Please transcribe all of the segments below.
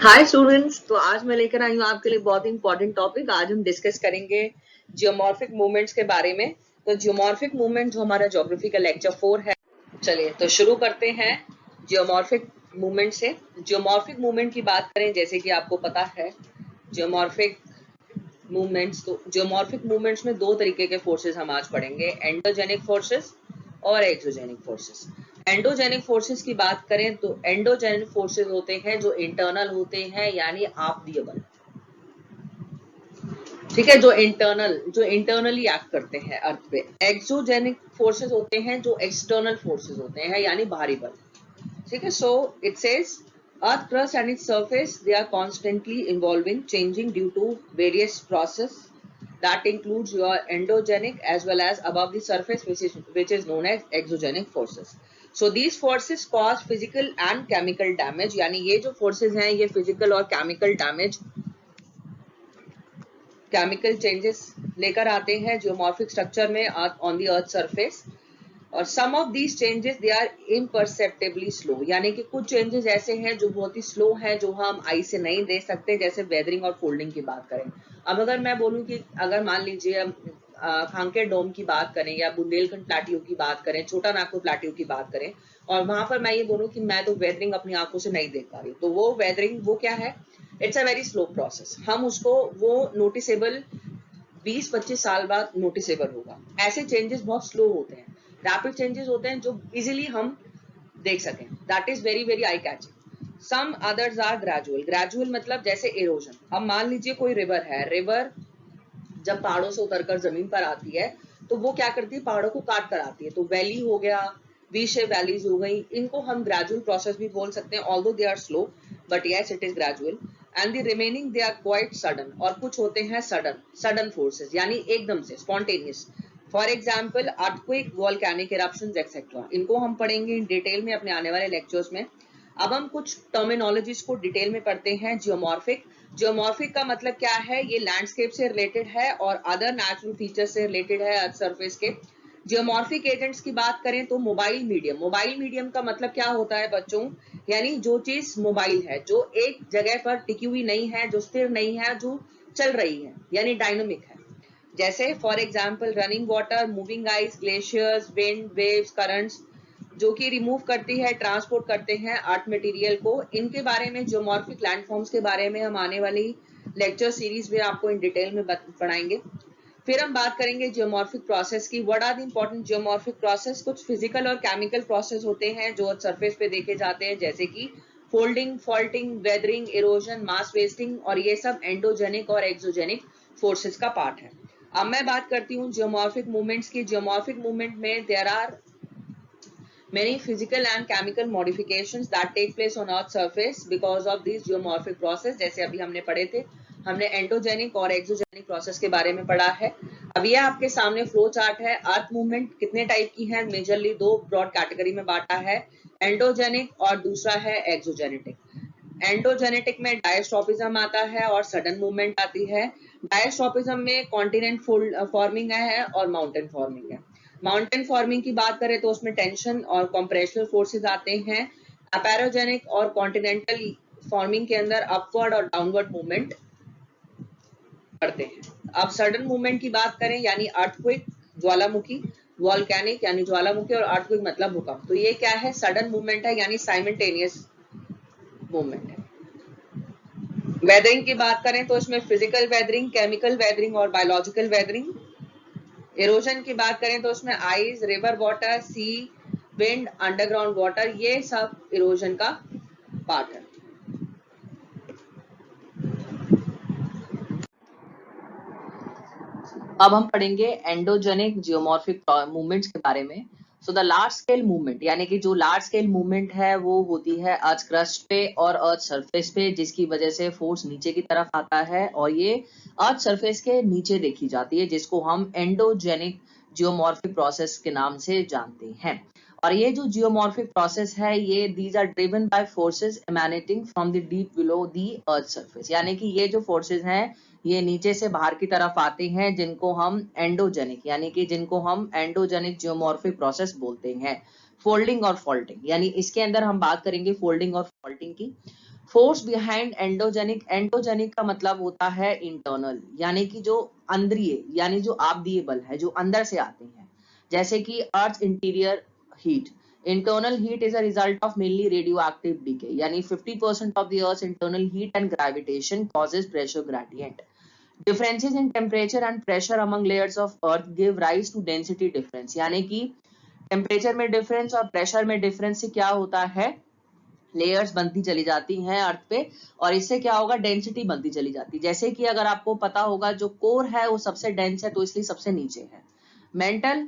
Hi students. तो आज मैं लेकर आई हूँ आपके लिए बहुत ही इंपॉर्टेंट टॉपिक। आज हम डिस्कस करेंगे जियोमॉर्फिक मूवमेंट्स के बारे में। तो जियोमॉर्फिक मूवमेंट जो हमारा ज्योग्राफी का लेक्चर 4 है, चलिए तो शुरू करते हैं जियोमॉर्फिक मूवमेंट से। जियोमॉर्फिक मूवमेंट की बात करें, जैसे कि आपको पता है जियोमॉर्फिक मूवमेंट्स, तो जियोमॉर्फिक मूवमेंट्स में दो तरीके के फोर्सेस हम आज पढ़ेंगे, एंडोजेनिक फोर्सेस और एक्सोजेनिक फोर्सेस। एंडोजेनिक फोर्सेस की बात करें तो एंडोजेनिक फोर्सेस होते हैं जो इंटरनल होते हैं, यानी आपदीय बल। ठीक है, जो इंटरनली एक्ट करते हैं अर्थ पे। एक्सोजेनिक फोर्सेस होते हैं जो एक्सटर्नल फोर्सेस होते हैं, यानी बाहरी बल। ठीक है, so it says earth crust and its surface, they are constantly evolving, changing due to various process that includes your endogenic as well as above the surface, which is known as exogenic forces. So these forces cause physical and chemical damage, यानी ये जो forces हैं ये physical और chemical changes लेकर आते हैं geomorphic structure में on the earth surface। और some of these changes they are imperceptibly slow, यानी कि कुछ चेंजेस ऐसे हैं जो बहुत ही स्लो हैं, जो हम आई से नहीं देख सकते। जैसे वेदरिंग और फोल्डिंग की बात करें, अब अगर मैं बोलूं कि अगर मान लीजिए खांके डोम की बात करें या बुंदेलखंड प्लाटियो की बात करें, छोटा नागपुर प्लाटियो की बात करें, और वहां पर मैं ये बोलूं कि मैं तो वेदरिंग अपनी आंखों से नहीं देख पा रही, तो वो वेदरिंग वो क्या है, it's a very slow process. हम उसको वो नोटिसेबल 20-25 साल बाद नोटिसेबल होगा। ऐसे चेंजेस बहुत स्लो होते हैं, रैपिड चेंजेस होते हैं जो इजीली हम देख सकें। That is very very eye catching. Some others are gradual. Gradual मतलब जैसे इरोजन। अब मान लीजिए कोई रिवर है, रिवर जब पहाड़ों से उतरकर जमीन पर आती है तो वो क्या करती है, पहाड़ों को काट कर आती है। तो वैली हो गया, वी शेप वैलीज हो गई, इनको हम ग्रेजुअल प्रोसेस भी बोल सकते हैं, although they are slow but yes it is gradual. And the remaining they are quite sudden, और कुछ होते हैं सडन फोर्सेस, यानी एकदम से spontaneous. For example earthquake, volcanic eruptions etcetera, इनको हम पढ़ेंगे इन डिटेल में अपने आने वाले लेक्चर्स में। अब हम कुछ टर्मिनोलॉजीज को डिटेल में पढ़ते हैं। जियोमॉर्फिक, जियोमॉर्फिक का मतलब क्या है, ये लैंडस्केप से रिलेटेड है और अदर नेचुरल फीचर्स से रिलेटेड है अर्थ सरफेस के। जियोमॉर्फिक एजेंट्स की बात करें तो मोबाइल मीडियम। मोबाइल मीडियम का मतलब क्या होता है बच्चों, यानी जो चीज मोबाइल है, जो एक जगह पर टिकी हुई नहीं है, जो स्थिर नहीं है, जो चल रही है, यानी डायनामिक है। जैसे for example running water, moving ice, glaciers, wind, waves, currents, जो कि रिमूव करती है, ट्रांसपोर्ट करते हैं अर्थ मटेरियल को। इनके बारे में, जियोमॉर्फिक लैंडफॉर्म्स के बारे में हम आने वाली लेक्चर सीरीज में आपको इन डिटेल में पढ़ाएंगे। फिर हम बात करेंगे जियोमॉर्फिक प्रोसेस की। What are the important geomorphic process? कुछ फिजिकल और केमिकल प्रोसेस होते हैं जो सरफेस पे देखे जाते हैं, जैसे कि folding, faulting, weathering, erosion, mass wasting, और ये सब एंडोजेनिक और एक्सोजेनिक फोर्सेस का पार्ट है। अब मैं बात करती हूँ जियोमॉर्फिक मूवमेंट्स की। जियोमॉर्फिक मूवमेंट में there are many physical and chemical modifications that take place on earth surface because of these geomorphic process। जैसे अभी हमने पढ़े थे, हमने एंडोजेनिक और एक्सोजेनिक प्रोसेस के बारे में पढ़ा है। अब ये आपके सामने फ्लो चार्ट है। अर्थ मूवमेंट कितने टाइप की है, मेजरली दो ब्रॉड कैटेगरी में बांटा है, एंडोजेनिक और दूसरा है एक्सोजेनेटिक। एंडोजेनेटिक में डायस्ट्रोपिज्म आता है और सडन मूवमेंट आती है। डायस्ट्रोपिज्म में कॉन्टिनेंट फॉर्मिंग है और माउंटेन फॉर्मिंग है। माउंटेन फॉर्मिंग की बात करें तो उसमें टेंशन और कंप्रेशनल फोर्सेस आते हैं। अपैरोजेनिक और कॉन्टिनेंटल फॉर्मिंग के अंदर अपवर्ड और डाउनवर्ड मूवमेंट करते हैं। अब सडन मूवमेंट की बात करें, यानी अर्थक्वेक, ज्वालामुखी, वॉल्केनिक यानी ज्वालामुखी, और अर्थक्वेक मतलब भूकंप, तो ये क्या है, सडन मूवमेंट है, यानी साइमल्टेनियस मूवमेंट है। वेदरिंग की बात करें तो इसमें फिजिकल वेदरिंग, केमिकल वेदरिंग और बायोलॉजिकल वेदरिंग। इरोजन की बात करें तो उसमें आइस, रिवर वाटर, सी, विंड, अंडरग्राउंड वाटर, ये सब इरोजन का पार्ट है। अब हम पढ़ेंगे एंडोजेनिक जियोमॉर्फिक मूवमेंट्स के बारे में। So the large scale movement, यानी कि जो लार्ज स्केल मूवमेंट है वो होती है अर्थ क्रस्ट पे और अर्थ सरफेस पे, जिसकी वजह से फोर्स नीचे की तरफ आता है और ये अर्थ सरफेस के नीचे देखी जाती है, जिसको हम एंडोजेनिक जियोमॉर्फिक प्रोसेस के नाम से जानते हैं। और ये जो जियोमॉर्फिक प्रोसेस है, ये these are driven by forces emanating from the deep below the earth surface, यानी कि ये जो फोर्सेस हैं ये नीचे से बाहर की तरफ आते हैं, जिनको हम एंडोजेनिक यानी कि जिनको हम एंडोजेनिक जियोमॉर्फिक प्रोसेस बोलते हैं। फोल्डिंग और फॉल्टिंग, यानी इसके अंदर हम बात करेंगे फोल्डिंग और फॉल्टिंग की। फोर्स बिहाइंड एंडोजेनिक, एंडोजेनिक का मतलब होता है इंटरनल, यानी कि जो अंदरिय, यानी जो आपदीय बल है जो अंदर से आते हैं, जैसे कि earth interior heat. Internal heat is a result of mainly radioactive decay, यानी 50% of the earth internal heat and gravitation causes pressure gradient. Differences in temperature and pressure among layers of earth give rise to density difference, यानी कि temperature में difference और pressure में difference से क्या होता है, लेयर्स बनती चली जाती हैं अर्थ पे, और इससे क्या होगा, डेंसिटी बनती चली जाती। जैसे कि अगर आपको पता होगा जो कोर है वो सबसे डेंस है तो इसलिए सबसे नीचे है, मेंटल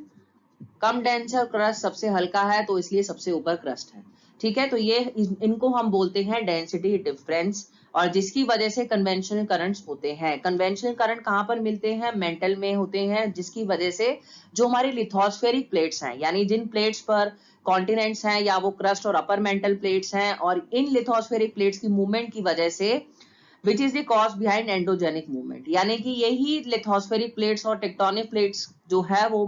कम डेंस है और क्रस्ट सबसे हल्का है तो इसलिए सबसे ऊपर क्रस्ट है। ठीक है, तो ये इनको हम बोलते हैं डेंसिटी डिफरेंस, और जिसकी वजह से कन्वेंशनल करंट्स होते हैं। कन्वेंशनल करंट कहाँ पर मिलते हैं, मेंटल में होते हैं, जिसकी वजह से जो हमारी लिथोस्फेरिक प्लेट्स हैं, यानी जिन प्लेट्स पर कॉन्टिनेंट्स हैं या वो क्रस्ट और अपर मेंटल प्लेट्स हैं, और इन लिथोस्फेरिक प्लेट्स की मूवमेंट की वजह से which is the cause behind endogenic movement, यानी कि यही लिथोस्फेरिक प्लेट्स और टेक्टोनिक प्लेट्स जो है वो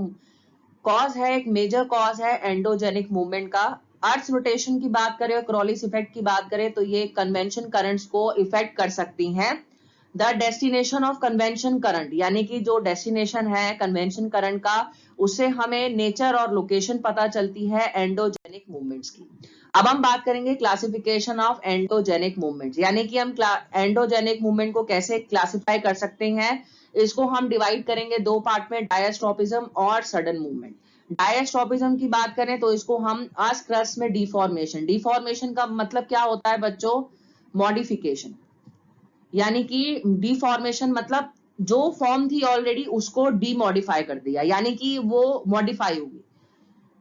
कॉज है, एक मेजर कॉज है एंडोजेनिक मूवमेंट का। अर्थ रोटेशन की बात करें और क्रॉलिस इफेक्ट की बात करें तो ये कन्वेंशन करंट्स को इफेक्ट कर सकती हैं। The destination of convention current, यानी कि जो डेस्टिनेशन है कन्वेंशन करंट का, उससे हमें नेचर और लोकेशन पता चलती है एंडोजेनिक मूवमेंट्स की। अब हम बात करेंगे क्लासिफिकेशन ऑफ एंडोजेनिक मूवमेंट्स, यानी कि हम एंडोजेनिक मूवमेंट को कैसे क्लासिफाई कर सकते हैं। इसको हम डिवाइड करेंगे दो पार्ट में, डायस्ट्रोपिज्म और सडन मूवमेंट। डायस्ट्रोपिज्म की बात करें तो इसको हम अर्थ क्रस्ट में डिफॉर्मेशन, डिफॉर्मेशन का मतलब क्या होता है बच्चों, मॉडिफिकेशन, यानी कि डिफॉर्मेशन मतलब जो फॉर्म थी ऑलरेडी उसको डीमॉडिफाई कर दिया, यानी कि वो मॉडिफाई हो गई,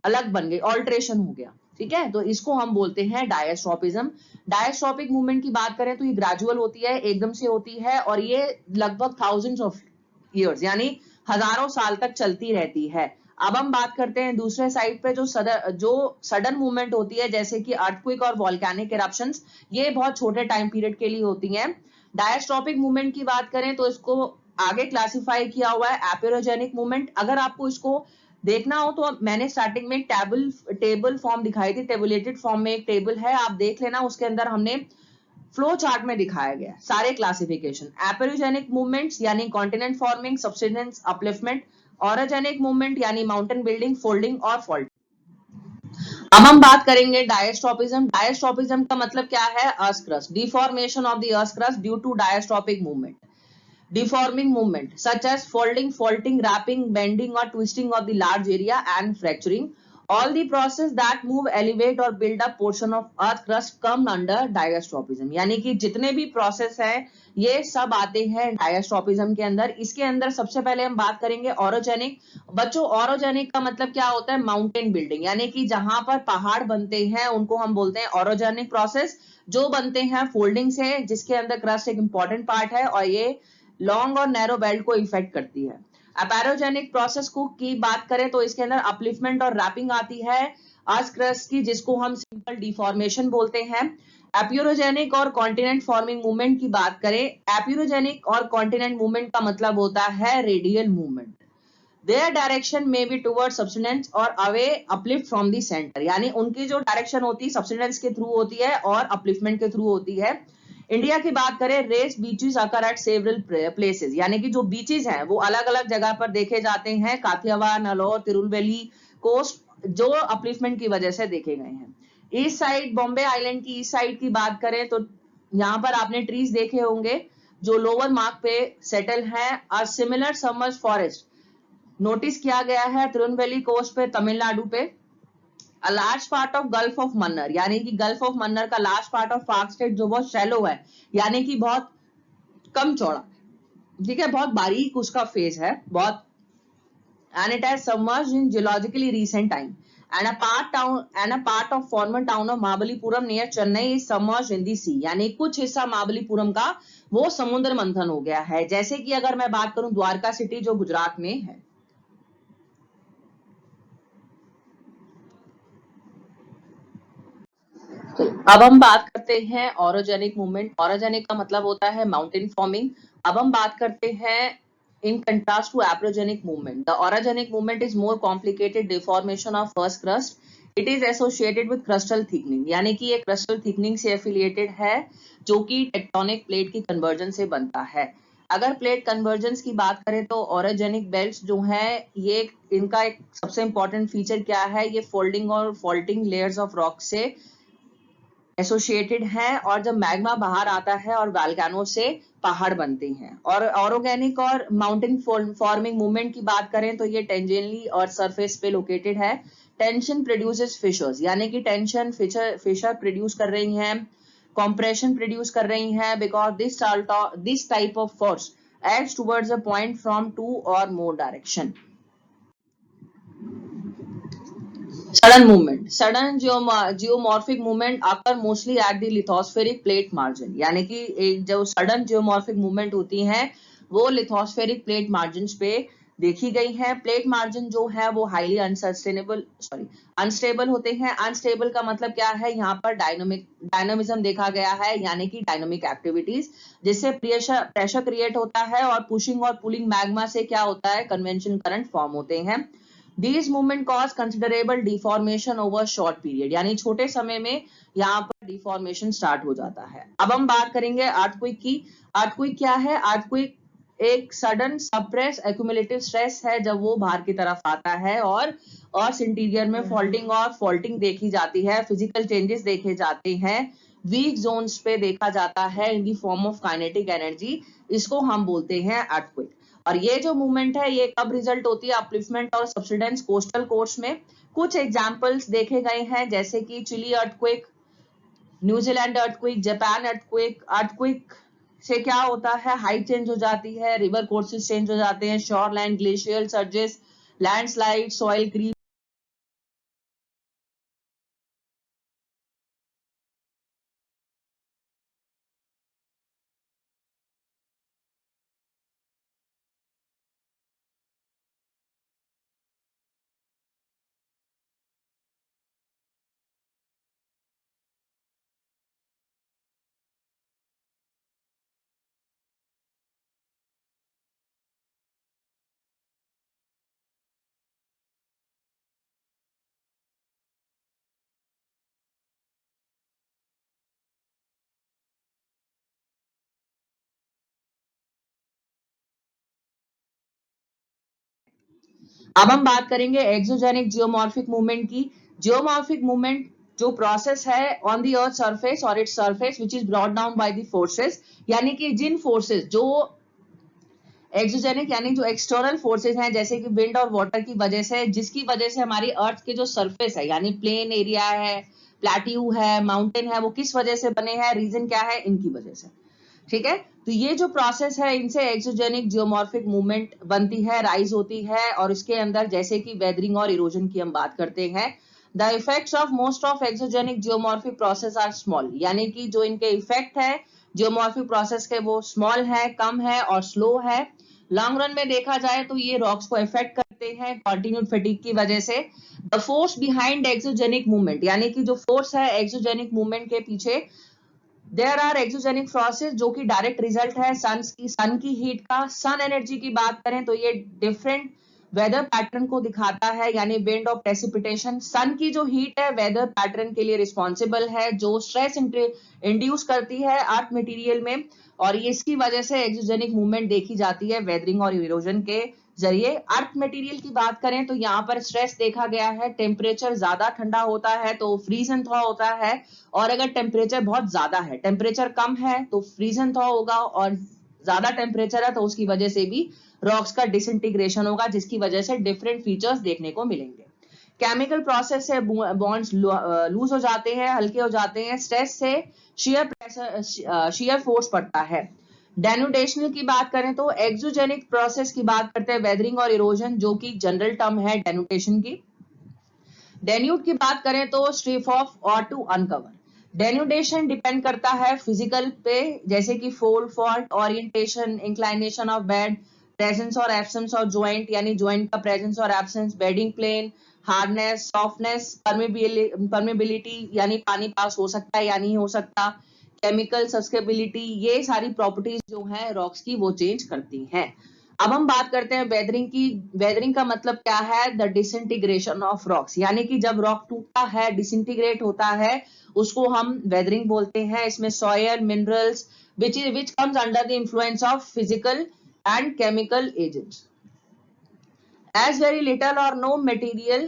अलग बन गई, ऑल्ट्रेशन हो गया। ठीक है, तो इसको हम बोलते हैं डायस्ट्रोपिज्म। डायस्ट्रोपिक मूवमेंट की बात करें तो ये ग्रेजुअल होती है, एकदम से होती है, और ये लगभग थाउजेंड्स ऑफ ईयर्स यानी हजारों साल तक चलती रहती है। अब हम बात करते हैं दूसरे साइड पे जो सडन मूवमेंट होती है, जैसे कि अर्थक्वेक और वोल्केनिक इरप्शंस, ये बहुत छोटे टाइम पीरियड के लिए होती हैं। डायस्ट्रोपिक मूवमेंट की बात करें तो इसको आगे क्लासिफाई किया हुआ है एपिरोजेनिक मूवमेंट। अगर आपको इसको देखना हो तो मैंने स्टार्टिंग में टेबल फॉर्म दिखाई थी, टेबुलेटेड फॉर्म में एक टेबल है, आप देख लेना, उसके अंदर हमने फ्लो चार्ट में दिखाया गया सारे क्लासिफिकेशन। एपेरोजेनिक मूवमेंट्स यानी continent forming, subsidence, upliftment. Orogenic movement यानी माउंटेन बिल्डिंग, फोल्डिंग और फॉल्ट। अब हम बात करेंगे डायस्ट्रोपिज्म। डायस्ट्रोपिज्म का मतलब क्या है, earth crust, deformation of the earth crust due to diastrophic movement, deforming movement such as folding, faulting, wrapping, bending or twisting of the large area and fracturing. All the process that move, elevate or build up portion of earth crust come under diastrophism, यानी कि जितने भी process हैं ये सब आते हैं डायस्ट्रोपिज्म के अंदर। इसके अंदर सबसे पहले हम बात करेंगे ऑरोजेनिक। बच्चों ऑरोजेनिक का मतलब क्या होता है, माउंटेन बिल्डिंग, यानी कि जहां पर पहाड़ बनते हैं उनको हम बोलते हैं ऑरोजेनिक प्रोसेस। जो बनते हैं फोल्डिंग से, जिसके अंदर क्रस्ट एक इंपॉर्टेंट पार्ट है और ये लॉन्ग और नैरो बेल्ट को इफेक्ट करती है। अपेरोजेनिक प्रोसेस को की बात करें तो इसके अंदर अपलिफ्टमेंट और रैपिंग आती है अर्थ क्रस्ट की, जिसको हम सिंपल डिफॉर्मेशन बोलते हैं। एप्यूरोजेनिक और कॉन्टिनेंट फॉर्मिंग मूवमेंट की बात करें, एप्यूरोजेनिक और कॉन्टिनेंट मूवमेंट का मतलब होता है radial movement. Their direction may be towards subsidence or away uplift from the center, यानी उनकी जो डायरेक्शन होती है सबसिडेंस के थ्रू होती है और अपलिफ्टमेंट के थ्रू होती है। इंडिया की बात करें, race beaches occur at several places, यानी कि जो बीचेस हैं वो अलग अलग जगह पर देखे जाते हैं, काथियावाड़, नलौर, तिरुवल्ली कोस्ट, जो अपलिफ्टमेंट की वजह से देखे गए हैं। ईस्ट साइड, बॉम्बे आइलैंड की ईस्ट साइड की बात करें तो यहाँ पर आपने ट्रीज देखे होंगे जो लोअर मार्क पे सेटल है। और सिमिलर समर्स फॉरेस्ट नोटिस किया गया है तिरुवल्ली कोस्ट पे, तमिलनाडु पे। A large part of gulf of Mannar, यानी कि गल्फ ऑफ मन्नर का large part of Palk strait जो बहुत शैलो है, यानी कि बहुत कम चौड़ा, ठीक है, बहुत बारीक उसका फेस है बहुत, and it has submerged in geologically recent time, and a part of former town of Mahabalipuram near Chennai is submerged in the sea, यानी कुछ हिस्सा महाबलीपुरम का वो समुद्र मंथन हो गया है। जैसे कि अगर मैं बात करूं द्वारका सिटी जो गुजरात में है। अब हम बात करते हैं ऑरोजेनिक मूवमेंट। ऑरोजेनिक का मतलब होता है माउंटेन फॉर्मिंग। अब हम बात करते हैं in contrast to epeirogenic movement, the orogenic movement is more complicated deformation of earth crust. It is associated with crustal thickening, यानी कि ये क्रिस्टल थिकनिंग से एफिलिएटेड है जो कि टेक्टोनिक प्लेट की कन्वर्जन से बनता है। अगर प्लेट कन्वर्जेंस की बात करें तो ओरोजेनिक बेल्ट्स जो है ये इनका एक सबसे इंपॉर्टेंट फीचर क्या है, ये फोल्डिंग और फॉल्टिंग लेयर्स ऑफ रॉक से एसोसिएटेड है, और जब मैग्मा बाहर आता है और वोल्केनो से पहाड़ बनते हैं। और ऑर्गेनिक और माउंटेन फॉर्मिंग मूवमेंट की बात करें तो ये टेंजेंटली और सरफेस पे लोकेटेड है। टेंशन प्रोड्यूसेस फिशर्स, यानी कि टेंशन फिशर प्रोड्यूस कर रही हैं, compression प्रोड्यूस कर रही हैं, because this type of force acts towards a point from two or more direction. Sudden movement, sudden geomorphic movement occur mostly at the lithospheric plate margin, यानी कि एक जो सडन जियोमॉर्फिक मूवमेंट होती है वो लिथोस्फेरिक प्लेट मार्जिन पे देखी गई है। प्लेट मार्जिन जो है वो हाईली अनस्टेबल होते हैं। अनस्टेबल का मतलब क्या है, यहाँ पर डायनामिज्म देखा गया है, यानी कि डायनामिक एक्टिविटीज जिससे प्रेशर क्रिएट होता है और पुशिंग और पुलिंग मैग्मा से क्या होता है, कन्वेंशन करंट फॉर्म होते हैं। These movement cause considerable deformation over short period, यानी छोटे समय में यहाँ पर डिफॉर्मेशन स्टार्ट हो जाता है। अब हम बात करेंगे अर्थक्वेक की। अर्थक्वेक क्या है? अर्थक्वेक एक सडन सप्रेस एक्यूमुलेटिव स्ट्रेस है जब वो बाहर की तरफ आता है और अर्थ इंटीरियर में फॉल्टिंग देखी जाती है, फिजिकल चेंजेस देखे जाते हैं, वीक जोन्स पे देखा जाता है in the form of kinetic energy, इसको हम बोलते हैं अर्थक्वेक। और ये जो मूवमेंट है ये कब रिजल्ट होती है, अपलिफ्टमेंट और सब्सिडेंस कोस्टल कोर्स में। कुछ एग्जांपल्स देखे गए हैं जैसे कि Chile earthquake, New Zealand earthquake, Japan earthquake. Earthquake से क्या होता है, हाइट चेंज हो जाती है, रिवर कोर्सेज चेंज हो जाते हैं, shoreland glacial surges, landslide, soil creep. अब हम बात करेंगे एक्सोजेनिक जियोमॉर्फिक मूवमेंट की। जियोमॉर्फिक मूवमेंट जो प्रोसेस है ऑन द अर्थ सरफेस और its surface which is brought down by the forces, यानी कि जिन फोर्सेस जो एक्सोजेनिक यानी जो एक्सटर्नल फोर्सेस हैं जैसे कि विंड और वाटर की वजह से, जिसकी वजह से हमारी अर्थ के जो सरफेस है यानी प्लेन एरिया है, प्लेट्यू है, माउंटेन है, वो किस वजह से बने हैं, रीजन क्या है, इनकी वजह से। ठीक है, तो ये जो प्रोसेस है इनसे एक्सोजेनिक जियोमॉर्फिक मूवमेंट बनती है, राइज होती है, और इसके अंदर जैसे कि वेदरिंग और इरोजन की हम बात करते हैं। The effects of most of exogenic geomorphic process are small, यानी कि जो इनके इफेक्ट है जियोमॉर्फिक प्रोसेस के वो स्मॉल है, कम है और स्लो है। लॉन्ग रन में देखा जाए तो ये रॉक्स को इफेक्ट करते हैं कंटिन्यूड फटीग की वजह से। The force behind exogenic movement, यानी कि जो फोर्स है एक्सोजेनिक मूवमेंट के पीछे, देयर आर एक्सोजेनिक प्रोसेस जो कि डायरेक्ट रिजल्ट है सन की हीट का। सन एनर्जी की बात करें तो ये डिफरेंट वेदर पैटर्न को दिखाता है, यानी विंड ऑफ प्रेसिपिटेशन। सन की जो हीट है वेदर पैटर्न के लिए रिस्पॉन्सिबल है, जो स्ट्रेस इंड्यूस करती है अर्थ मटेरियल में, और इसकी वजह से एक्सोजेनिक मूवमेंट देखी जाती है वेदरिंग और इरोजन के जरिए। अर्थ मटेरियल की बात करें तो यहाँ पर स्ट्रेस देखा गया है, टेम्परेचर ज्यादा ठंडा होता है तो फ्रीज एंड थॉ होता है, और अगर टेम्परेचर बहुत ज्यादा है, टेम्परेचर कम है तो फ्रीज एंड थॉ होगा, और ज्यादा टेम्परेचर है तो उसकी वजह से भी रॉक्स का डिसइंटीग्रेशन होगा, जिसकी वजह से डिफरेंट फीचर्स देखने को मिलेंगे। केमिकल प्रोसेस से बॉन्ड्स लूज हो जाते हैं, हल्के हो जाते हैं, स्ट्रेस से शियर फोर्स पड़ता है। डेनुडेशनल की बात करें तो एक्सोजेनिक प्रोसेस की बात करते हैं, वेदरिंग और इरोजन जो कि जनरल टर्म है डेनुटेशन की। डेन्यूड की बात करें तो स्ट्रिप ऑफ और टू अनकवर। डेन्यूडेशन डिपेंड करता है फिजिकल पे, जैसे कि fold, fault, orientation, inclination of bed, presence और एब्सेंस ऑफ ज्वाइंट, यानी ज्वाइंट का प्रेजेंस और absence, bedding plane, hardness, softness, permeability यानी पानी पास हो सकता है या नहीं हो सकता, केमिकल सस्केबिलिटी, ये सारी प्रॉपर्टीज जो है रॉक्स की वो चेंज करती हैं। अब हम बात करते हैं वेदरिंग की। वेदरिंग का मतलब क्या है? द डिसइंटीग्रेशन ऑफ रॉक्स, यानी कि जब रॉक टूटता है, डिसइंटीग्रेट होता है, उसको हम वेदरिंग बोलते हैं। इसमें soil minerals which comes under the influence of physical and chemical agents. As very little or no material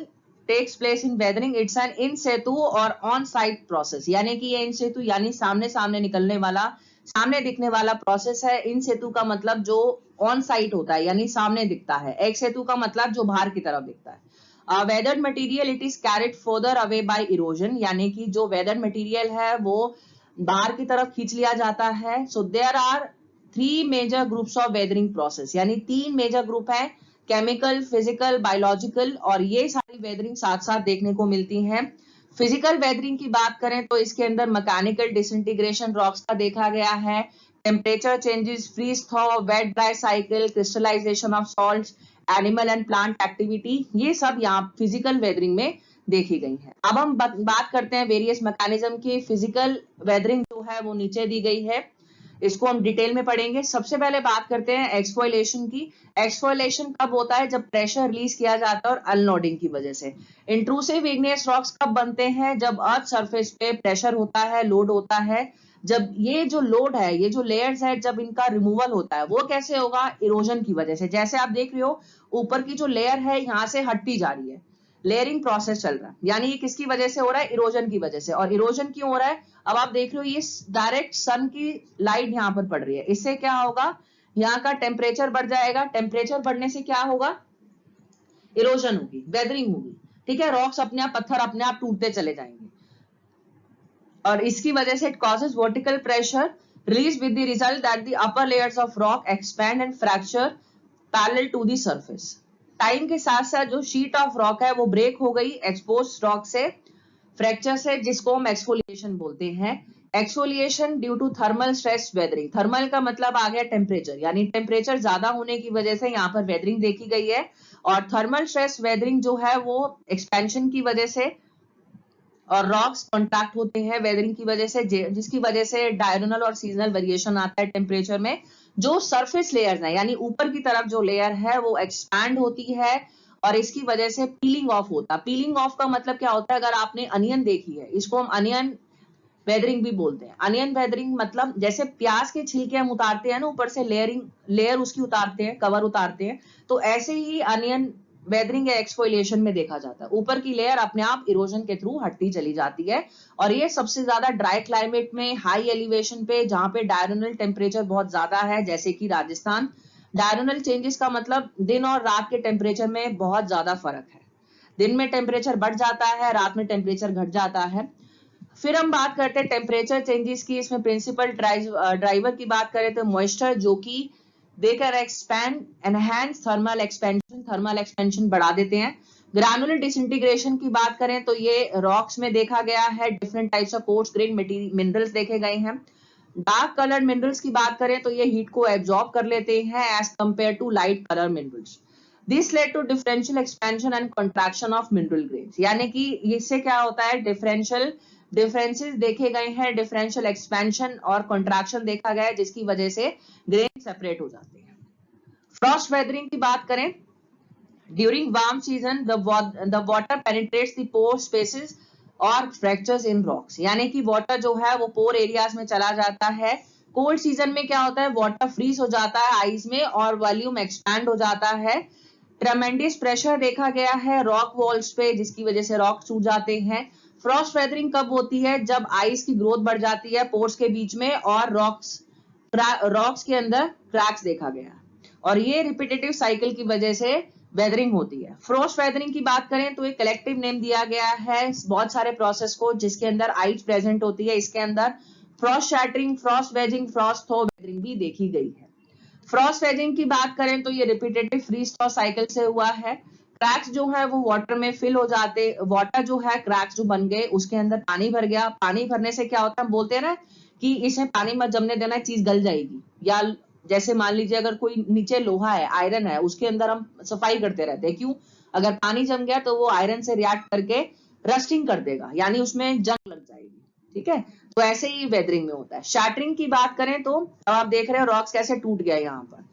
takes place in weathering, it's an in situ or on site process. यानी कि ये in situ यानी सामने सामने निकलने वाला, सामने दिखने वाला प्रोसेस है। इन सेतु का मतलब जो ऑन साइट होता है, यानी सामने दिखता है। एक सेतु का मतलब जो बाहर की तरफ दिखता है। Weathered material it is carried further away by erosion, यानी कि जो वेदर्ड मटेरियल है वो बाहर की तरफ खींच लिया जाता है। So there are 3 major groups of weathering process, यानी 3 मेजर ग्रुप है, केमिकल, फिजिकल, बायोलॉजिकल, और ये सारी वेदरिंग साथ साथ देखने को मिलती हैं। फिजिकल वेदरिंग की बात करें तो इसके अंदर मैकेनिकल डिसइंटीग्रेशन रॉक्स का देखा गया है, temperature changes, freeze thaw, wet dry cycle, crystallization of salts, animal and plant activity, ये सब यहाँ फिजिकल वेदरिंग में देखी गई है। अब हम बात करते हैं वेरियस मैकेनिज्म की। फिजिकल वेदरिंग जो है वो नीचे दी गई है, इसको हम डिटेल में पढ़ेंगे। सबसे पहले बात करते हैं एक्सफोलिएशन की। एक्सफोलिएशन कब होता है? जब प्रेशर रिलीज किया जाता है और अनलोडिंग की वजह से। इंट्रूसिव इग्नियस रॉक्स कब बनते हैं? जब अर्थ सरफेस पे प्रेशर होता है, लोड होता है। जब ये जो लोड है, ये जो लेयर्स है, जब इनका रिमूवल होता है, वो कैसे होगा? इरोजन की वजह से। जैसे आप देख रहे हो ऊपर की जो लेयर है यहाँ से हटती जा रही है, लेयरिंग प्रोसेस चल रहा है, यानी ये किसकी वजह से हो रहा है? इरोजन की वजह से। और इरोजन क्यों हो रहा है? अब आप देख रहे हो ये डायरेक्ट सन की लाइट यहाँ पर पड़ रही है, इससे क्या होगा? यहाँ का टेम्परेचर बढ़ जाएगा। टेम्परेचर बढ़ने से क्या होगा? इरोजन होगी, वेदरिंग होगी। ठीक है, रॉक्स अपने आप, पत्थर अपने आप टूटते चले जाएंगे, और इसकी वजह से it causes vertical pressure release with the result that the upper layers of rock expand and fracture parallel to the surface. Time के साथ साथ जो शीट ऑफ रॉक है वो ब्रेक हो गई एक्सपोज रॉक से, फ्रैक्चर से, जिसको हम एक्सफोलिएशन बोलते हैं। Exfoliation due to thermal stress weathering. Thermal का मतलब आ गया टेम्परेचर, यानी टेम्परेचर ज्यादा होने की वजह से यहाँ पर वेदरिंग देखी गई है। और थर्मल स्ट्रेस वेदरिंग जो है वो एक्सपेंशन की वजह से, और रॉक्स कॉन्ट्रैक्ट होते हैं वेदरिंग की वजह से, जिसकी वजह से डायगोनल और सीजनल वेरिएशन आता है टेम्परेचर में। जो सरफेस लेयर्स है, यानी ऊपर की तरफ जो लेयर है वो एक्सपैंड होती है, और इसकी वजह से पीलिंग ऑफ होता है। पीलिंग ऑफ का मतलब क्या होता है? अगर आपने अनियन देखी है, इसको हम अनियन वेदरिंग भी बोलते हैं। अनियन वेदरिंग मतलब जैसे प्याज के छिलके हम उतारते हैं ना, ऊपर से लेयर उसकी उतारते हैं, कवर उतारते हैं, तो ऐसे ही अनियन वेदरिंग या एक्सफोलिएशन में देखा जाता है। ऊपर की लेयर अपने आप इरोजन के थ्रू हटती चली जाती है, और ये सबसे ज्यादा ड्राई क्लाइमेट में, हाई एलिवेशन पे, जहां पे डायगोनल टेम्परेचर बहुत ज्यादा है, जैसे कि राजस्थान। डायगोनल चेंजेस का मतलब दिन और रात के टेम्परेचर में बहुत ज्यादा फर्क है। दिन में टेम्परेचर बढ़ जाता है, रात में टेम्परेचर घट जाता है। फिर हम बात करते हैं टेम्परेचर चेंजेस की। इसमें प्रिंसिपल ड्राइवर की बात करें तो मॉइस्चर, जो कि they can expand enhance thermal expansion, thermal expansion बढ़ा देते हैं। ग्रैनुलर डिसइंटीग्रेशन की बात करें तो ये रॉक्स में देखा गया है, different types of coarse grain minerals देखे गए हैं। डार्क कलर्ड मिनरल्स की बात करें तो ये हीट को एब्जॉर्ब कर लेते हैं as compare to light colour minerals. This led to differential expansion and contraction of mineral grains, यानी कि इससे क्या होता है? डिफरेंसेस देखे गए हैं, डिफरेंशियल एक्सपेंशन और कंट्रैक्शन देखा गया है, जिसकी वजह से ग्रेन सेपरेट हो जाते हैं। फ्रॉस्ट वेदरिंग की बात करें, during warm season the water penetrates the pore spaces और फ्रैक्चर्स इन रॉक्स, यानी कि वाटर जो है वो पोर एरियाज में चला जाता है। कोल्ड सीजन में क्या होता है? वाटर फ्रीज हो जाता है आइस में, और वॉल्यूम एक्सपैंड हो जाता है। ट्रेमेंडस प्रेशर देखा गया है रॉक वॉल्स पे, जिसकी वजह से रॉक सूख जाते हैं। फ्रॉस्ट वेदरिंग कब होती है? जब आइस की ग्रोथ बढ़ जाती है पोर्स के बीच में, और रॉक्स के अंदर क्रैक्स देखा गया, और ये रिपीटेटिव साइकिल की वजह से वेदरिंग होती है। फ्रॉस्ट वेदरिंग की बात करें तो एक कलेक्टिव नेम दिया गया है बहुत सारे प्रोसेस को, जिसके अंदर आइस प्रेजेंट होती है। इसके अंदर Frost shattering, Frost waging, Frost thaw weathering भी देखी गई है। फ्रॉस्ट वेजिंग की बात करें तो ये रिपीटेटिव फ्रीज थॉ साइकिल से हुआ है। क्रैक्स जो है वो वाटर में फिल हो जाते, वाटर जो है क्रैक्स जो बन गए, उसके अंदर पानी भर गया। पानी भरने से क्या होता है? हम बोलते हैं ना कि इसमें पानी मत जमने देना, चीज गल जाएगी। या जैसे मान लीजिए अगर कोई नीचे लोहा है, आयरन है, उसके अंदर हम सफाई करते रहते हैं, क्यों? अगर पानी जम गया तो वो आयरन से रिएक्ट करके रस्टिंग कर देगा, यानी उसमें जंग लग जाएगी। ठीक है, तो ऐसे ही वेदरिंग में होता है। शैटरिंग की बात करें तो अब आप देख रहे हो रॉक्स कैसे टूट गया यहाँ पर।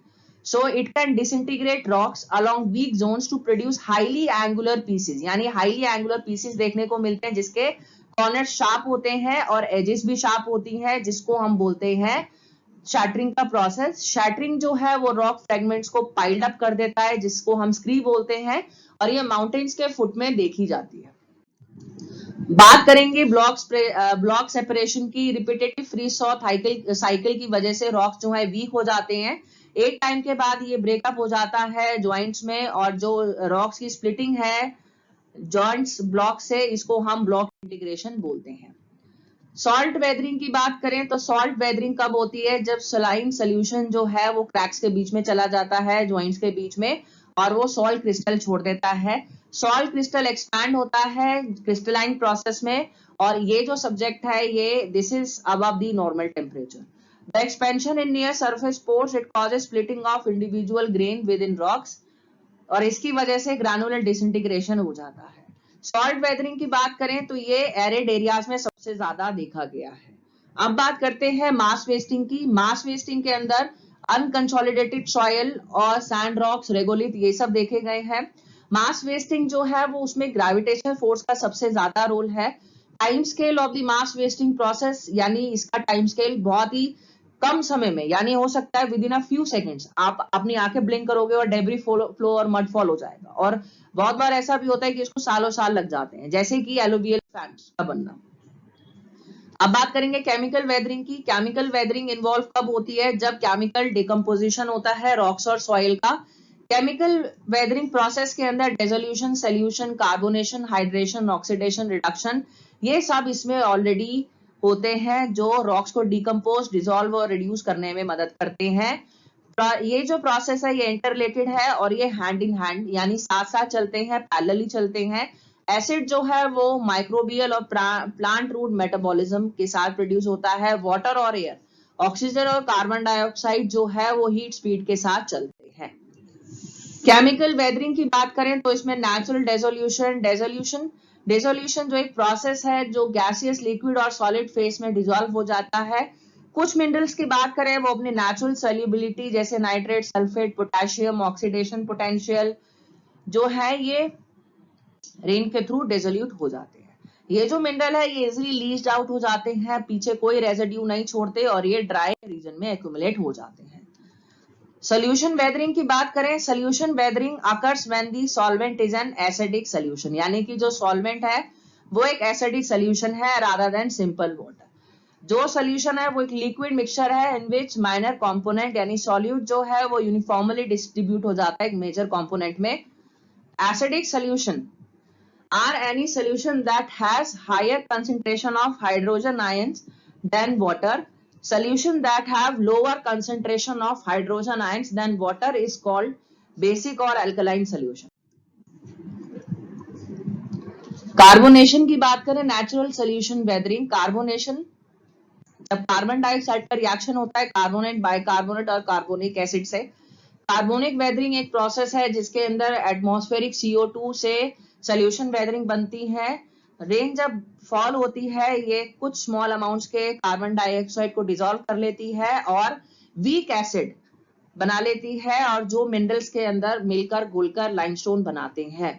So it can disintegrate rocks along weak zones to produce highly angular pieces. यानी highly angular pieces देखने को मिलते हैं जिसके कॉर्नर शार्प होते हैं और एजेस भी शार्प होती हैं, जिसको हम बोलते हैं शैटरिंग का प्रोसेस। शैटरिंग जो है वो रॉक फ्रेगमेंट्स को पाइल्ड अप कर देता है, जिसको हम स्क्री बोलते हैं, और ये माउंटेन्स के फुट में देखी जाती है। बात करेंगे ब्लॉक सेपरेशन की। रिपीटेटिव फ्रीज थॉ साइकिल की वजह से रॉक्स जो है वीक हो जाते हैं। एक टाइम के बाद ये ब्रेकअप हो जाता है जॉइंट्स में, और जो रॉक्स की स्प्लिटिंग है जॉइंट्स ब्लॉक से, इसको हम ब्लॉक इंटीग्रेशन बोलते हैं। सॉल्ट वेदरिंग की बात करें तो सॉल्ट वेदरिंग कब होती है? जब सलाइन सोल्यूशन जो है वो क्रैक्स के बीच में चला जाता है, जॉइंट्स के बीच में, और वो सॉल्ट क्रिस्टल छोड़ देता है। सॉल्ट क्रिस्टल एक्सपैंड होता है क्रिस्टलाइन प्रोसेस में, और ये जो सब्जेक्ट है ये this is above the normal temperature. The expansion in near surface pores it causes splitting of individual grain with in rocks, और इसकी वजह से ग्रैनुलर डिसइंटीग्रेशन हो जाता है। सॉल्ट वेदरिंग की बात करें तो ये एरिड एरियाज में सबसे ज्यादा देखा गया है। अब बात करते हैं मास वेस्टिंग की। मास वेस्टिंग के अंदर अनकंसोलिडेटेड सॉइल और सैंड रॉक्स, रेगोलिथ, ये सब देखे गए हैं। मास वेस्टिंग जो है वो उसमें ग्रेविटेशनल फोर्स का सबसे ज्यादा रोल है। Time scale of the mass wasting process, यानी इसका टाइम स्केल बहुत ही कम समय में, यानी हो सकता है with in a few seconds आप अपनी आंखें ब्लिंक करोगे और डेब्री फ्लो और मड फॉल हो जाएगा, और बहुत बार ऐसा भी होता है कि इसको सालों साल लग जाते हैं, जैसे कि एलुवियल फैंस का बनना। अब बात करेंगे केमिकल वेदरिंग की। केमिकल वेदरिंग इन्वॉल्व कब होती है? जब केमिकल डिकम्पोजिशन होता है रॉक्स और सॉइल का। केमिकल वेदरिंग प्रोसेस के अंदर dissolution, solution, carbonation, hydration, oxidation, reduction, ये सब इसमें ऑलरेडी होते हैं जो रॉक्स को डिकम्पोज, डिसॉल्व और रिड्यूस करने में मदद करते हैं। ये जो प्रोसेस है ये इंटर रिलेटेड है और ये हैंड इन हैंड, यानी साथ साथ चलते हैं, पैरेलली चलते हैं। एसिड जो है वो माइक्रोबियल और प्लांट रूट मेटाबॉलिज्म के साथ प्रोड्यूस होता है। वाटर और एयर, ऑक्सीजन और कार्बन डाइऑक्साइड जो है वो हीट स्पीड के साथ चलते हैं। केमिकल वेदरिंग की बात करें तो इसमें नेचुरल डेसोल्यूशन जो एक प्रोसेस है जो गैसियस, लिक्विड और सॉलिड फेस में डिसॉल्व हो जाता है। कुछ मिनरल्स की बात करें वो अपने नेचुरल सॉल्युबिलिटी जैसे nitrate, sulphate, potassium, oxidation potential जो है ये रेन के थ्रू डिसोल्यूट हो जाते हैं। ये जो मिनरल है ये इजीली लीच्ड आउट हो जाते हैं, पीछे कोई रेजिड्यू नहीं छोड़ते और ये ड्राई रीजन में एक्यूमुलेट हो जाते हैं। सोल्यूशन वेदरिंग की बात करें, solution weathering occurs when the solvent is an acidic solution, यानी कि जो सॉल्वेंट है वो एक एसिडिक सोल्यूशन है रादर देन सिंपल वाटर। जो सोल्यूशन है वो एक लिक्विड मिक्सचर है इन विच माइनर कंपोनेंट यानी सॉल्यूट जो है वो यूनिफॉर्मली डिस्ट्रीब्यूट हो जाता है एक मेजर कंपोनेंट में। Acidic solution are any solution that has higher concentration of hydrogen ions than water. Solution that have lower concentration of hydrogen ions than water is called basic or alkaline solution. Carbonation की बात करें, natural solution weathering. Carbonation जब carbon dioxide का reaction होता है carbonate, bicarbonate और carbonic acid से। Carbonic weathering एक प्रोसेस है जिसके अंदर एटमॉस्फेरिक CO2 से सोल्यूशन वेदरिंग बनती है। रेन जब फॉल होती है ये कुछ स्मॉल अमाउंट्स के कार्बन डाइऑक्साइड को डिसॉल्व कर लेती है और वीक एसिड बना लेती है, और जो मिनरल्स के अंदर मिलकर घुलकर लाइमस्टोन बनाते हैं।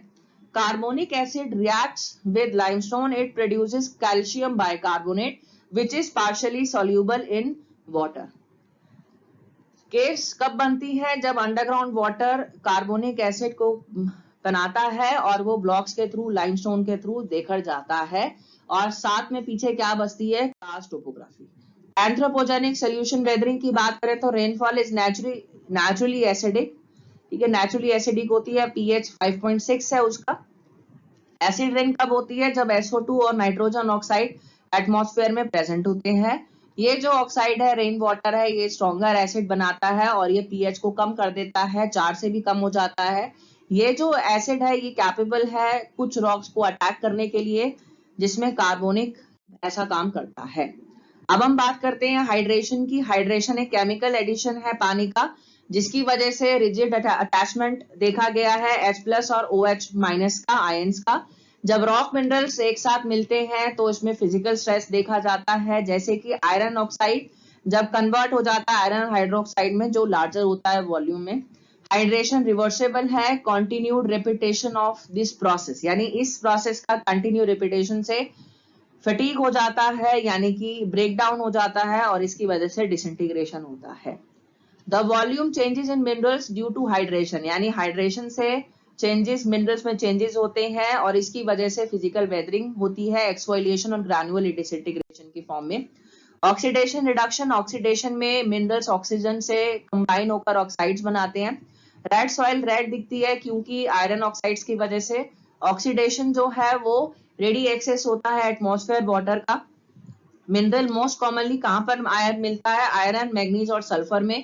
Carbonic acid reacts with limestone, it produces calcium bicarbonate which is partially soluble in water. Caves कब बनती है? जब अंडरग्राउंड वाटर कार्बोनिक एसिड को बनाता है और वो ब्लॉक्स के थ्रू, लाइमस्टोन के थ्रू देखा जाता है, और साथ में पीछे क्या बचती है? Karst topography. Anthropogenic solution weathering की बात करें तो रेनफॉल इज नेचुरली एसिडिक, ठीक है, नेचुरली एसिडिक होती है, pH 5.6 है उसका। एसिड रेन कब होती है? जब SO2 और नाइट्रोजन ऑक्साइड एटमॉस्फेयर में प्रेजेंट होते हैं। ये जो ऑक्साइड है, रेन वाटर है, ये स्ट्रॉन्गर एसिड बनाता है और ये pH को कम कर देता है, 4 से भी कम हो जाता है। ये जो एसिड है ये कैपेबल है कुछ रॉक्स को अटैक करने के लिए, जिसमें कार्बोनिक ऐसा काम करता है। अब हम बात करते हैं हाइड्रेशन की। हाइड्रेशन एक केमिकल एडिशन है पानी का, जिसकी वजह से रिजिड अटैचमेंट देखा गया है H+ और OH- का, आयंस का। जब रॉक मिनरल्स एक साथ मिलते हैं तो इसमें फिजिकल स्ट्रेस देखा जाता है, जैसे कि आयरन ऑक्साइड जब कन्वर्ट हो जाता है आयरन हाइड्रोक्साइड में जो लार्जर होता है वॉल्यूम में। हाइड्रेशन रिवर्सेबल है, continued repetition of this process, यानी इस प्रोसेस का कंटिन्यू रिपीटेशन से फटीग हो जाता है, यानी कि ब्रेक डाउन हो जाता है और इसकी वजह से डिसइंटीग्रेशन होता है। The volume changes in minerals due to hydration, यानी हाइड्रेशन से चेंजेस, मिनरल्स में चेंजेस होते हैं और इसकी वजह से फिजिकल वेदरिंग होती है, एक्सफोलिएशन और ग्रैन्युलर डिसइंटीग्रेशन की फॉर्म में। ऑक्सीडेशन रिडक्शन, ऑक्सीडेशन में मिनरल्स ऑक्सीजन से कंबाइन होकर ऑक्साइड्स बनाते हैं। रेड सॉइल रेड दिखती है क्योंकि आयरन ऑक्साइड्स की वजह से ऑक्सीडेशन जो है वो रेडी एक्सेस होता है एटमॉस्फेयर वाटर का। मिनरल मोस्ट कॉमनली कहां पर आयरन मिलता है? आयरन, मैग्नीज और सल्फर में।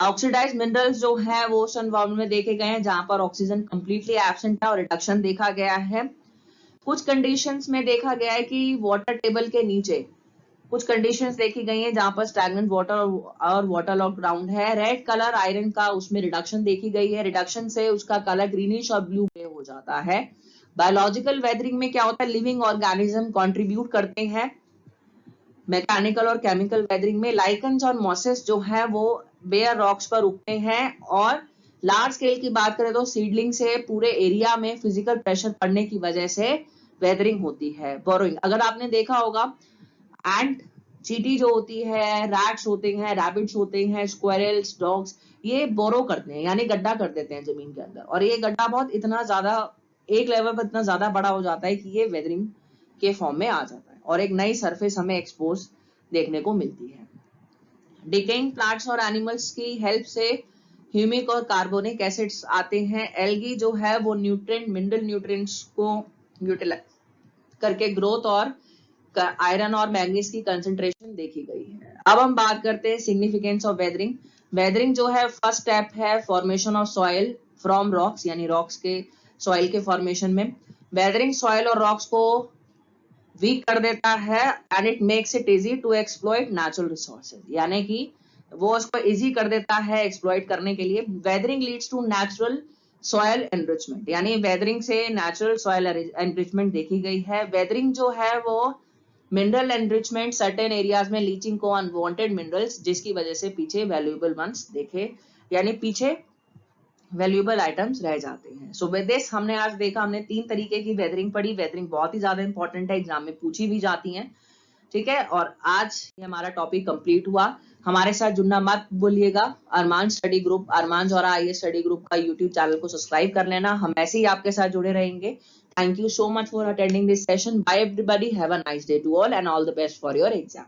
ऑक्सीडाइज्ड मिनरल्स जो है वो ओशन वाटर में देखे गए हैं जहां पर ऑक्सीजन कंप्लीटली एब्सेंट है और रिडक्शन देखा गया है। कुछ कंडीशंस में देखा गया है कि वाटर टेबल के नीचे कुछ कंडीशंस देखी गई हैं जहां पर स्टैग्नेंट वाटर और वाटर लॉक ग्राउंड है। रेड कलर आयरन का उसमें रिडक्शन देखी गई है, रिडक्शन से उसका कलर ग्रीनिश और ब्लू ग्रे हो जाता है। बायोलॉजिकल वेदरिंग में क्या होता है? लिविंग ऑर्गेनिज्म कंट्रीब्यूट करते हैं। मैकेनिकल और केमिकल वेदरिंग में लाइकन्स और मॉसेस जो है वो बेयर रॉक्स पर उगते हैं, और लार्ज स्केल की बात करें तो सीडलिंग से पूरे एरिया में फिजिकल प्रेशर पड़ने की वजह से वेदरिंग होती है। बोरोइंग, अगर आपने देखा होगा एंड चीटी जो होती है, रैट्स होते हैं, रैबिट्स होते हैं, स्क्वायरल्स, डॉग्स, ये बोरो करते हैं यानी गड्ढा कर देते हैं जमीन के अंदर, और ये गड्ढा बहुत इतना ज्यादा एक लेवल पर इतना ज्यादा बड़ा हो जाता है कि ये वेदरिंग के फॉर्म में आ जाता है और एक नई सरफेस हमें एक्सपोज देखने को मिलती है। डिकेइंग प्लांट्स और एनिमल्स की हेल्प से ह्यूमिक और कार्बोनिक एसिड्स आते हैं। एल्गी जो है वो न्यूट्रिएंट, मिनरल न्यूट्रिएंट्स को यूटिलाइज करके ग्रोथ और आयरन और मैंगनीज की कंसंट्रेशन देखी गई है। अब हम बात करते हैं सिग्निफिकेंस ऑफ वेदरिंग। वेदरिंग जो है फर्स्ट स्टेप है formation of soil from rocks, यानी रॉक्स के सॉइल के फॉर्मेशन में। वेदरिंग सॉइल और रॉक्स को वीक कर देता है and it makes it easy to exploit natural resources, यानी कि वो उसको इजी कर देता है एक्सप्लॉइट करने के लिए। Weathering leads to natural soil enrichment, यानी वेदरिंग से नेचुरल सॉयल एनरिचमेंट देखी गई है। वेदरिंग जो है वो मिनरल एनरिचमेंट सर्टेन एरियाज में लीचिंग को अनवांटेड मिनरल्स, जिसकी वजह से पीछे वैल्यूएबल वंस देखे, यानी पीछे वैल्यूएबल आइटम्स रह जाते हैं। सो विद दिस हमने आज देखा, हमने 3 तरीके की वेदरिंग पढ़ी। वेदरिंग बहुत ही ज्यादा इंपॉर्टेंट है, एग्जाम में पूछी भी जाती है, ठीक है। और आज ये हमारा टॉपिक कंप्लीट हुआ। हमारे साथ जुड़ना मत भूलिएगा। अरमान स्टडी ग्रुप, अरमान जोहरा आईएएस स्टडी ग्रुप का यूट्यूब चैनल को सब्सक्राइब कर लेना। हम ऐसे ही आपके साथ जुड़े रहेंगे। Thank you so much for attending this session. Bye everybody. Have a nice day to all and all the best for your exam.